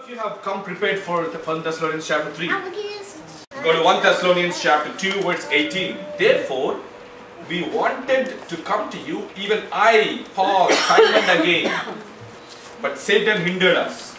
You have come prepared for 1 Thessalonians chapter 3. Go to 1 Thessalonians chapter 2 verse 18. Therefore, we wanted to come to you, even I, Paul, time and again. But Satan hindered us.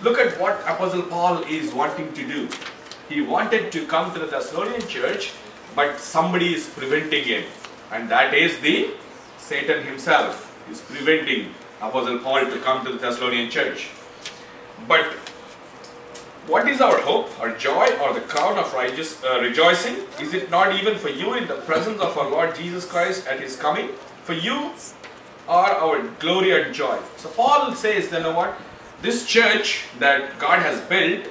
Look at what Apostle Paul is wanting to do. He wanted to come to the Thessalonian church, but somebody is preventing him. And that is the Satan himself is preventing Apostle Paul to come to the Thessalonian church. But what is our hope, our joy, or the crown of rejoicing? Is it not even for you in the presence of our Lord Jesus Christ at His coming? For you are our glory and joy. So Paul says, you know what? This church that God has built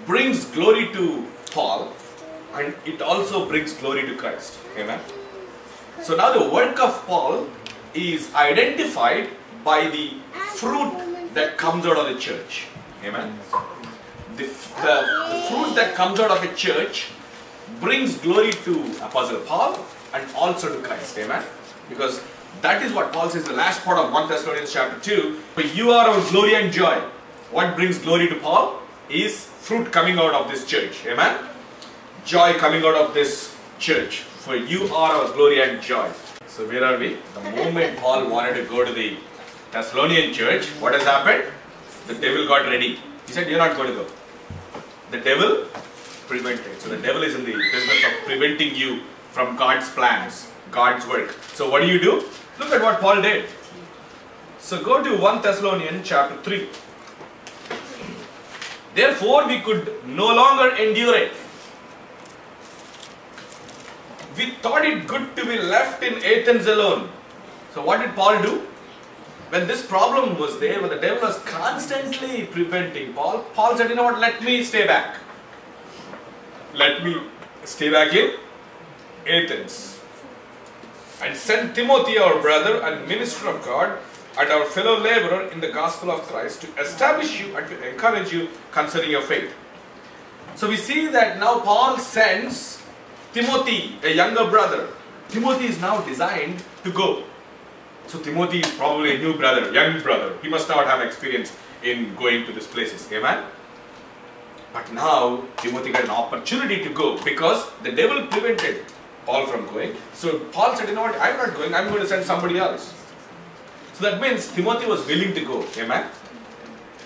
brings glory to Paul, and it also brings glory to Christ. Amen. So now the work of Paul is identified by the fruit that comes out of the church. Amen. The fruit that comes out of a church brings glory to Apostle Paul and also to Christ. Amen. Because that is what Paul says in the last part of 1 Thessalonians chapter 2. For you are our glory and joy. What brings glory to Paul is fruit coming out of this church. Amen. Joy coming out of this church. For you are our glory and joy. So where are we? The moment Paul wanted to go to the Thessalonian church, what has happened? The devil got ready. He said, you're not going to go. The devil prevented. So the devil is in the business of preventing you from God's plans, God's work. So what do? Look at what Paul did. So go to 1 Thessalonians chapter 3. Therefore we could no longer endure it. We thought it good to be left in Athens alone. So what did Paul do? When this problem was there, when the devil was constantly preventing Paul, Paul said, you know what, let me stay back. Let me stay back in Athens. And sent Timothy, our brother and minister of God, and our fellow laborer in the gospel of Christ, to establish you and to encourage you concerning your faith. So we see that now Paul sends Timothy, a younger brother. Timothy is now designed to go. So Timothy is probably a new brother, young brother. He must not have experience in going to these places. Amen? But now Timothy got an opportunity to go because the devil prevented Paul from going. So Paul said, you know what, I'm not going, I'm going to send somebody else. So that means Timothy was willing to go. Amen?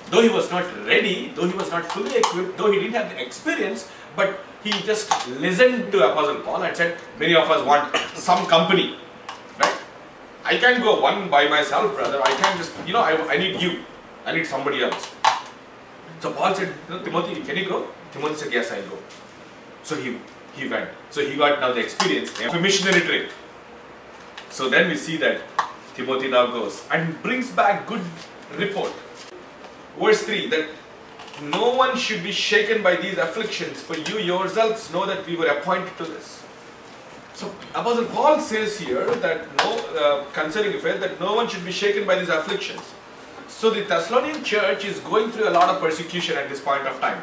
Though he was not ready, though he was not fully equipped, though he didn't have the experience, but he just listened to Apostle Paul and said, many of us want some company. Right? I can't go one by myself, brother. I can't just, I need you. I need somebody else. So Paul said, Timothy, can you go? Timothy said, yes, I'll go. So he went. So he got now the experience of a missionary trip. So then we see that Timothy now goes and brings back good report. Verse 3, that no one should be shaken by these afflictions, for you yourselves know that we were appointed to this. So Apostle Paul says here that concerning faith, that no one should be shaken by these afflictions. So the Thessalonian church is going through a lot of persecution at this point of time.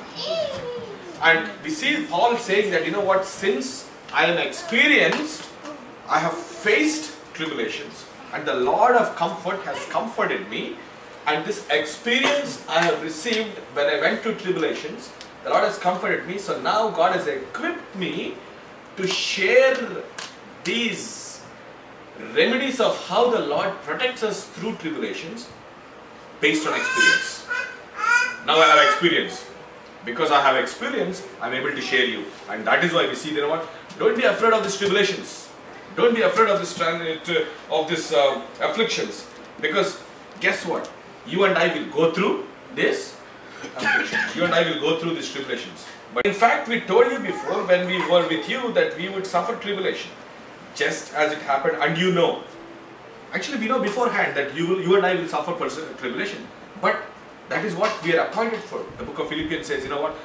And we see Paul saying that, you know what, since I am experienced, I have faced tribulations, and the Lord of comfort has comforted me. And this experience I have received when I went through tribulations, the Lord has comforted me. So now God has equipped me to share these remedies of how the Lord protects us through tribulations based on experience. Now I have experience. Because I have experience, I am able to share you. And that is why we see, you know what, don't be afraid of these tribulations. Don't be afraid of this afflictions. Because guess what? You and I will go through this affliction. You and I will go through these tribulations. But in fact, we told you before when we were with you that we would suffer tribulation. Just as it happened, and you know. Actually, we know beforehand that you and I will suffer tribulation. But that is what we are appointed for. The book of Philippians says, you know what?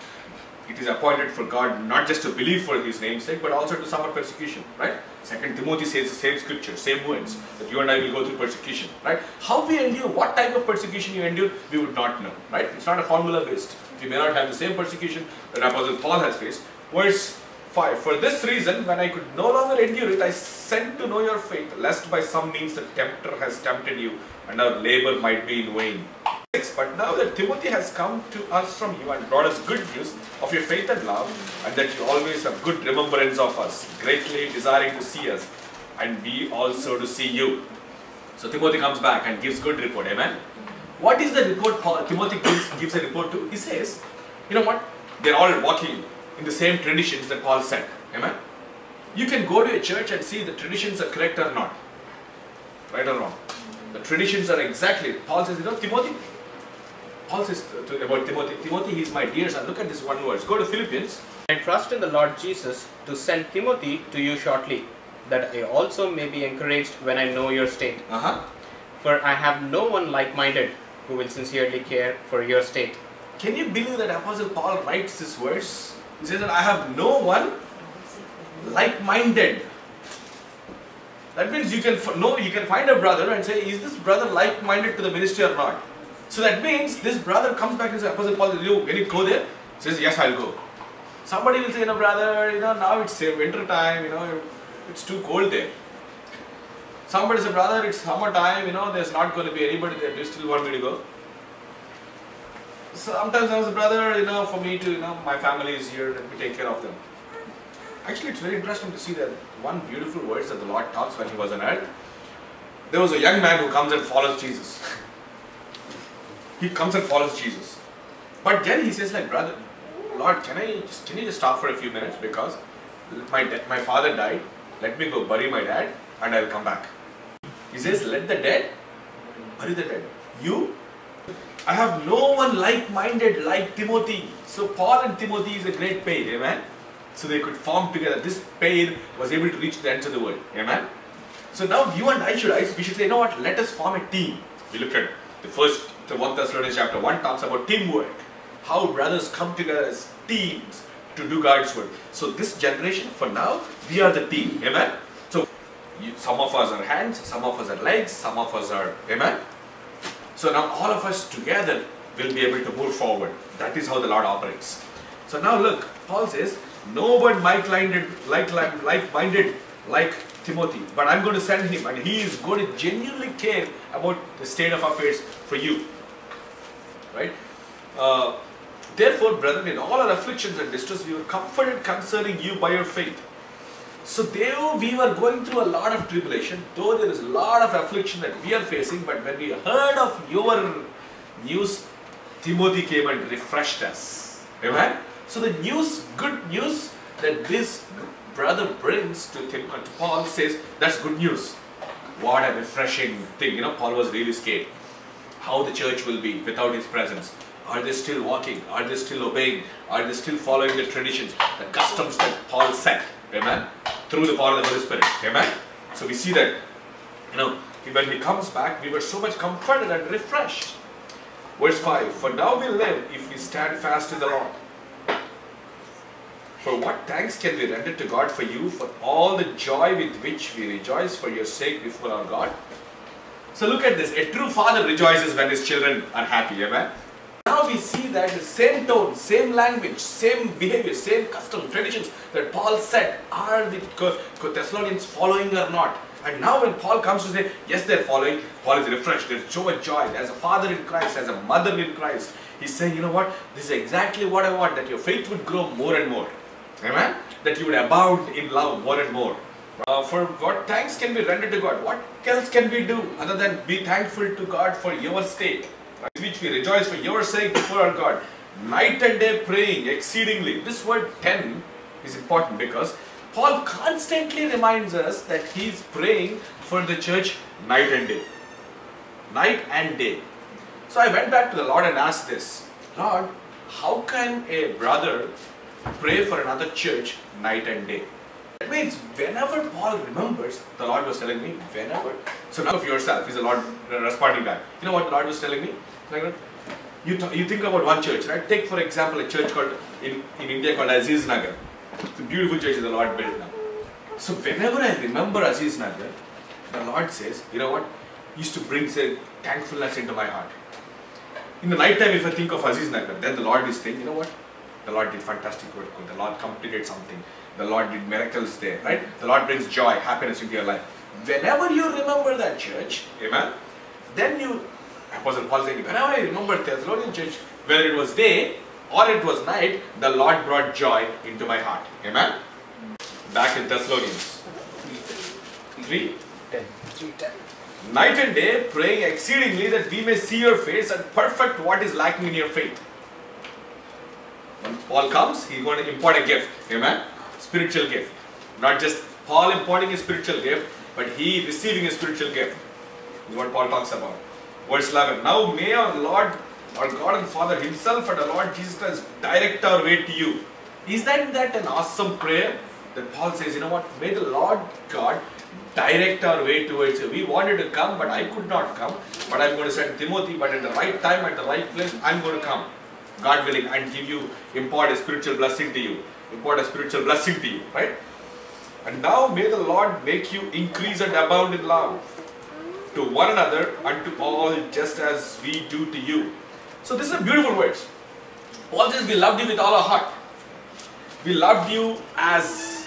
It is appointed for God not just to believe for His name's sake, but also to suffer persecution, right? 2 Timothy says the same scripture, same words, that you and I will go through persecution, right? How we endure, what type of persecution you endure, we would not know, right? It's not a formula based. We may not have the same persecution that Apostle Paul has faced. Verse 5, for this reason, when I could no longer endure it, I sent to know your faith, lest by some means the tempter has tempted you, and our labor might be in vain. But now that Timothy has come to us from you and brought us good news of your faith and love, and that you always have good remembrance of us, greatly desiring to see us, and we also to see you. So Timothy comes back and gives good report. Amen. What is the report Timothy gives a report to? He says, you know what? They're all walking in the same traditions that Paul said. Amen. You can go to a church and see the traditions are correct or not. Right or wrong. The traditions are exactly. Paul says, you know, Timothy. Paul says about Timothy, Timothy, he is my dear son. Look at this one verse. Go to Philippians. I trust in the Lord Jesus to send Timothy to you shortly, that I also may be encouraged when I know your state. For I have no one like-minded who will sincerely care for your state. Can you believe that Apostle Paul writes this verse? He says that I have no one like-minded. That means you can find a brother and say, is this brother like-minded to the ministry or not? So that means this brother comes back and says, Apostle Paul, when you go there, says, yes, I'll go. Somebody will say, brother, now it's winter time, it's too cold there. Somebody says, brother, it's summer time, there's not going to be anybody there. Do you still want me to go? Sometimes I was a brother, for me to, my family is here, let me take care of them. Actually, it's very interesting to see that one beautiful verse that the Lord talks when He was on earth. There was a young man who comes and follows Jesus. He comes and follows Jesus. But then he says like, brother, Lord, can you just stop for a few minutes because my father died. Let me go bury my dad and I'll come back. He says, let the dead bury the dead. I have no one like-minded like Timothy. So Paul and Timothy is a great pair. Amen. So they could form together. This pair was able to reach the ends of the world. Amen. So now you and I we should say, you know what, let us form a team. We looked at the 1 Thessalonians chapter 1 talks about teamwork. How brothers come together as teams to do God's work. So this generation, for now, we are the team. Amen. So some of us are hands, some of us are legs, some of us are, amen. So now all of us together will be able to move forward. That is how the Lord operates. So now look, Paul says, no one like-minded like Timothy, but I'm going to send him and he is going to genuinely care about the state of affairs for you. Right? Therefore, brethren, in all our afflictions and distress, we were comforted concerning you by your faith. So though we were going through a lot of tribulation, though there is a lot of affliction that we are facing, but when we heard of your news, Timothy came and refreshed us. Amen? So the news, good news that this brother brings to Paul says, that's good news. What a refreshing thing. Paul was really scared. How the church will be without his presence. Are they still walking? Are they still obeying? Are they still following the traditions, the customs that Paul set? Amen? Through the power of the Holy Spirit. Amen? So we see that, when he comes back, we were so much comforted and refreshed. Verse 5, for now we live if we stand fast in the Lord. For what thanks can be rendered to God for you, for all the joy with which we rejoice for your sake before our God? So look at this. A true father rejoices when his children are happy. Amen? Now we see that the same tone, same language, same behavior, same custom, traditions that Paul said, are the Thessalonians following or not? And now when Paul comes to say, yes, they're following, Paul is refreshed. There's so much joy. As a father in Christ, as a mother in Christ, he's saying, you know what? This is exactly what I want, that your faith would grow more and more. Amen? That you would abound in love more and more. For what thanks can be rendered to God? What else can we do other than be thankful to God for your state, which we rejoice for your sake before our God, night and day praying exceedingly. This word 10 is important because Paul constantly reminds us that he is praying for the church night and day. Night and day. So I went back to the Lord and asked this, Lord, how can a brother pray for another church night and day? That means whenever Paul remembers, the Lord was telling me, whenever. So now of yourself, is the Lord responding back. You know what the Lord was telling me? Like, you think about one church, right? Take for example a church called in India called Aziz Nagar. It's a beautiful church that the Lord built now. So whenever I remember Aziz Nagar, the Lord says, you know what? He used to bring thankfulness into my heart. In the night time, if I think of Aziz Nagar, then the Lord is saying, you know what? The Lord did fantastic work. The Lord completed something. The Lord did miracles there, right? The Lord brings joy, happiness into your life. Whenever you remember that church, amen, then you Apostle Paul saying, whenever I remember Thessalonian church, whether it was day or it was night, the Lord brought joy into my heart. Amen? Back in Thessalonians 3:10. Night and day, praying exceedingly that we may see your face and perfect what is lacking in your faith. When Paul comes, he's going to impart a gift. Amen? Spiritual gift. Not just Paul imparting a spiritual gift, but he receiving a spiritual gift. This is what Paul talks about. Verse 11. Now may our Lord, our God and Father himself and our Lord Jesus Christ direct our way to you. Is that an awesome prayer? That Paul says, you know what? May the Lord God direct our way towards you. We wanted to come, but I could not come. But I'm going to send Timothy, but at the right time, at the right place, I'm going to come. God willing, and give you, impart a spiritual blessing to you. Impart a spiritual blessing to you, right? And now may the Lord make you increase and abound in love to one another and to all, just as we do to you. So this is a beautiful verse. Paul says, we loved you with all our heart. We loved you as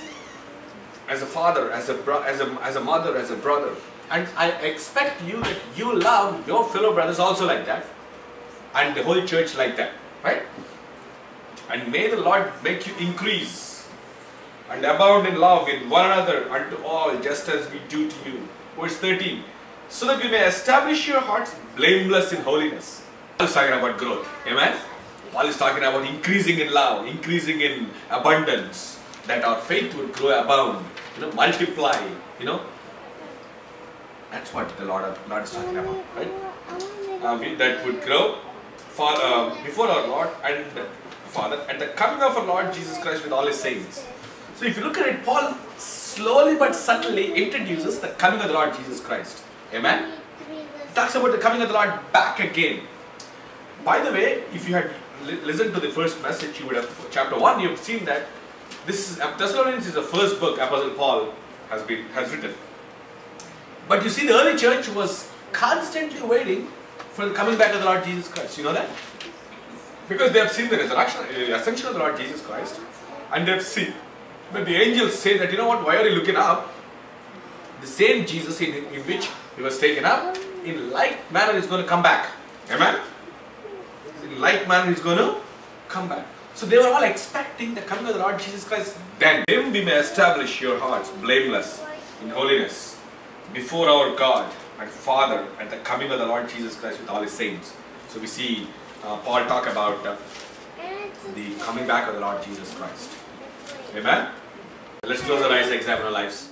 a father, as a mother, as a brother. And I expect you that you love your fellow brothers also like that. And the whole church like that. Right? And may the Lord make you increase and abound in love in one another unto all, just as we do to you. Verse 13. So that we may establish your hearts blameless in holiness. Paul is talking about growth. Amen? Paul is talking about increasing in love, increasing in abundance. That our faith would grow, abound, multiply, That's what the Lord is talking about, right? That would grow before our Lord and Father at the coming of our Lord Jesus Christ with all his saints. So if you look at it, Paul slowly but subtly introduces the coming of the Lord Jesus Christ. Amen? He talks about the coming of the Lord back again. By the way, if you had listened to the first message, you would have, chapter 1, you have seen that Thessalonians is the first book Apostle Paul has written. But you see, the early church was constantly waiting for the coming back of the Lord Jesus Christ. You know that? Because they have seen the resurrection, the ascension of the Lord Jesus Christ, and they have seen. But the angels say that, you know what, why are you looking up? The same Jesus in which he was taken up, in like manner is going to come back. Amen? In like manner is going to come back. So they were all expecting the coming of the Lord Jesus Christ. Then him we may establish your hearts blameless in holiness before our God and Father at the coming of the Lord Jesus Christ with all his saints. So we see Paul talk about the coming back of the Lord Jesus Christ. Amen? Let's close our eyes and examine our lives.